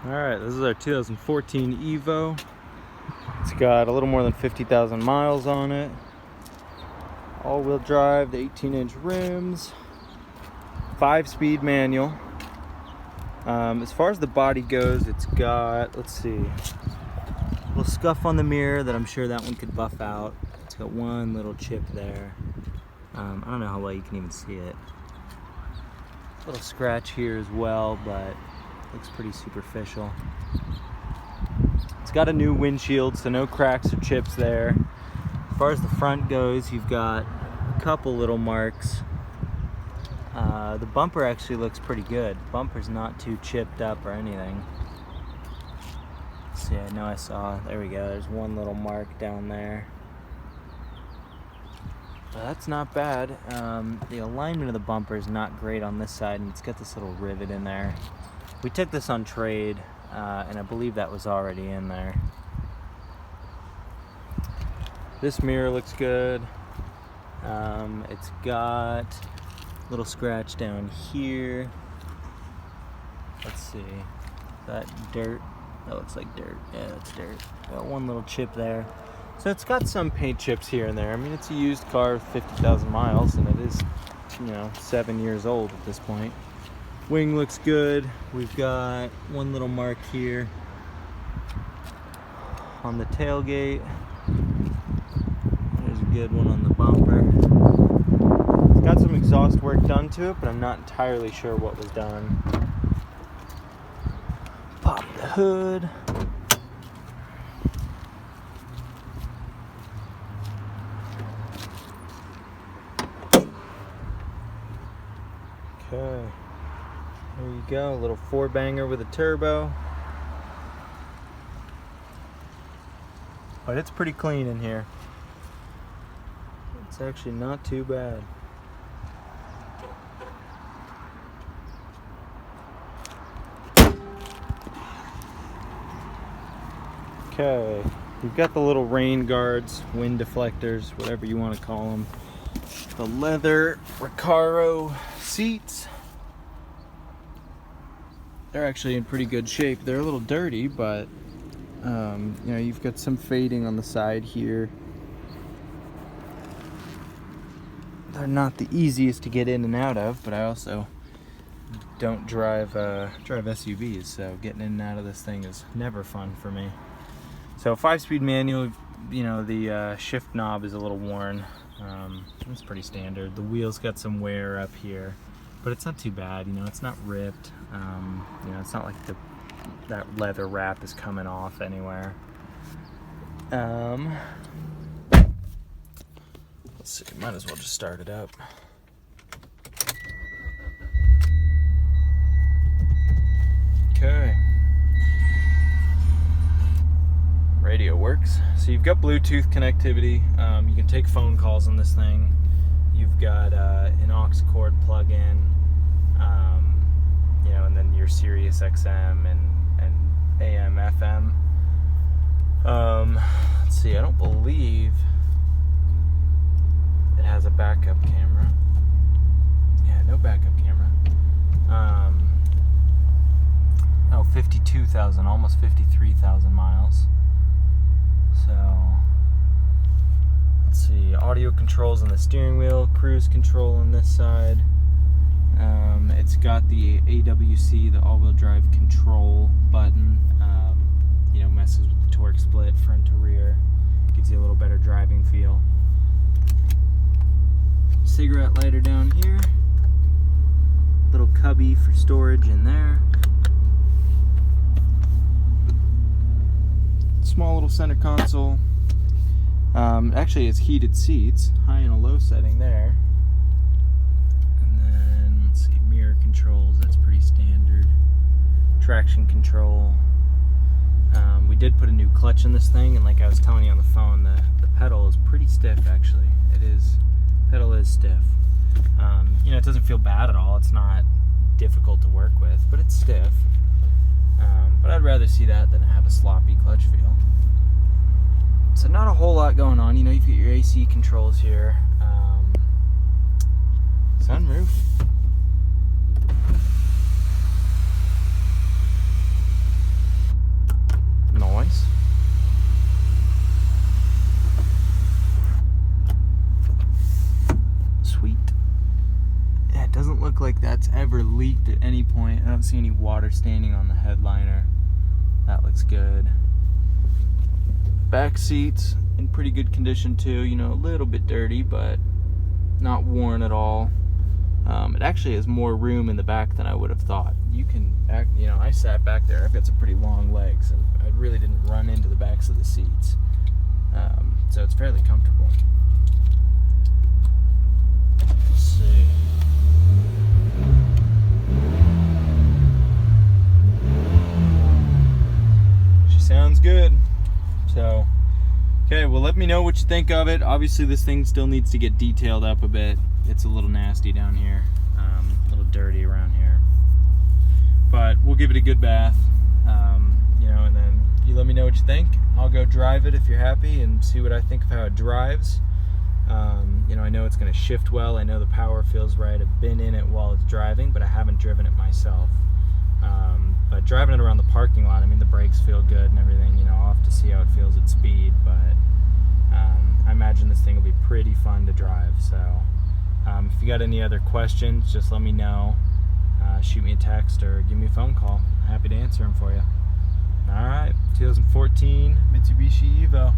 Alright, this is our 2014 Evo. It's got a little more than 50,000 miles on it. All-wheel drive, the 18-inch rims, 5-speed manual. As far as the body goes, it's got, let's see, a little scuff on the mirror that I'm sure that one could buff out. It's got one little chip there. I don't know how well you can even see it. Little scratch here as well, but looks pretty superficial. It's got a new windshield, so no cracks or chips there. As far as the front goes, you've got a couple little marks. The bumper actually looks pretty good. The bumper's not too chipped up or anything. Let's see, I know I saw, there we go, there's one little mark down there. But that's not bad. The alignment of the bumper is not great on this side, and it's got this little rivet in there. We took this on trade, and I believe that was already in there. This mirror looks good. It's got a little scratch down here. Let's see, is that dirt? That looks like dirt. Yeah, that's dirt. Got one little chip there. So it's got some paint chips here and there. I mean, it's a used car with 50,000 miles, and it is, 7 years old at this point. Wing looks good. We've got one little mark here on the tailgate. There's a good one on the bumper. It's got some exhaust work done to it, but I'm not entirely sure what was done. Pop the hood. Okay. There you go, a little 4-banger with a turbo. But it's pretty clean in here. It's actually not too bad. Okay, we've got the little rain guards, wind deflectors, whatever you want to call them. The leather Recaro seats. They're actually in pretty good shape. They're a little dirty, but you've got some fading on the side here. They're not the easiest to get in and out of, but I also don't drive SUVs, so getting in and out of this thing is never fun for me. So 5-speed manual, the shift knob is a little worn. It's pretty standard. The wheel's got some wear up here, but it's not too bad. It's not ripped. It's not like that leather wrap is coming off anywhere. Let's see, might as well just start it up. Okay. Radio works. So you've got Bluetooth connectivity. You can take phone calls on this thing. You've got an aux cord plug-in, and then your Sirius XM and AM, FM. Let's see, I don't believe it has a backup camera. Yeah, no backup camera. 52,000, almost 53,000 miles. So, let's see, audio controls on the steering wheel, cruise control on this side. It's got the AWC, the all-wheel drive control button. Messes with the torque split front to rear. Gives you a little better driving feel. Cigarette lighter down here. Little cubby for storage in there. Small little center console. Actually, it's heated seats, high and a low setting there. And then, let's see, mirror controls, that's pretty standard. Traction control. We did put a new clutch in this thing, and like I was telling you on the phone, the pedal is pretty stiff actually. Pedal is stiff. It doesn't feel bad at all. It's not difficult to work with, but it's stiff. But I'd rather see that than have a sloppy clutch feel. So not a whole lot going on. You've got your AC controls here. Sunroof. like that's ever leaked at any point. I don't see any water standing on the headliner. That looks good. Back seats in pretty good condition too, you know, a little bit dirty, but not worn at all. It actually has more room in the back than I would have thought. You can act, you know, I sat back there. I've got some pretty long legs, and I really didn't run into the backs of the seats. So it's fairly comfortable. Let's see. She sounds good. So, okay, well, let me know what you think of it. Obviously, this thing still needs to get detailed up a bit. It's a little nasty down here, a little dirty around here. But we'll give it a good bath, you know, and then you let me know what you think. I'll go drive it if you're happy and see what I think of how it drives. You know, I know it's going to shift well. I know the power feels right. I've been in it while it's driving, but I haven't driven it myself. But driving it around the parking lot, I mean, the brakes feel good and everything. You know, I'll have to see how it feels at speed, but I imagine this thing will be pretty fun to drive. So if you got any other questions, just let me know. Shoot me a text or give me a phone call. Happy to answer them for you. All right, 2014 Mitsubishi Evo.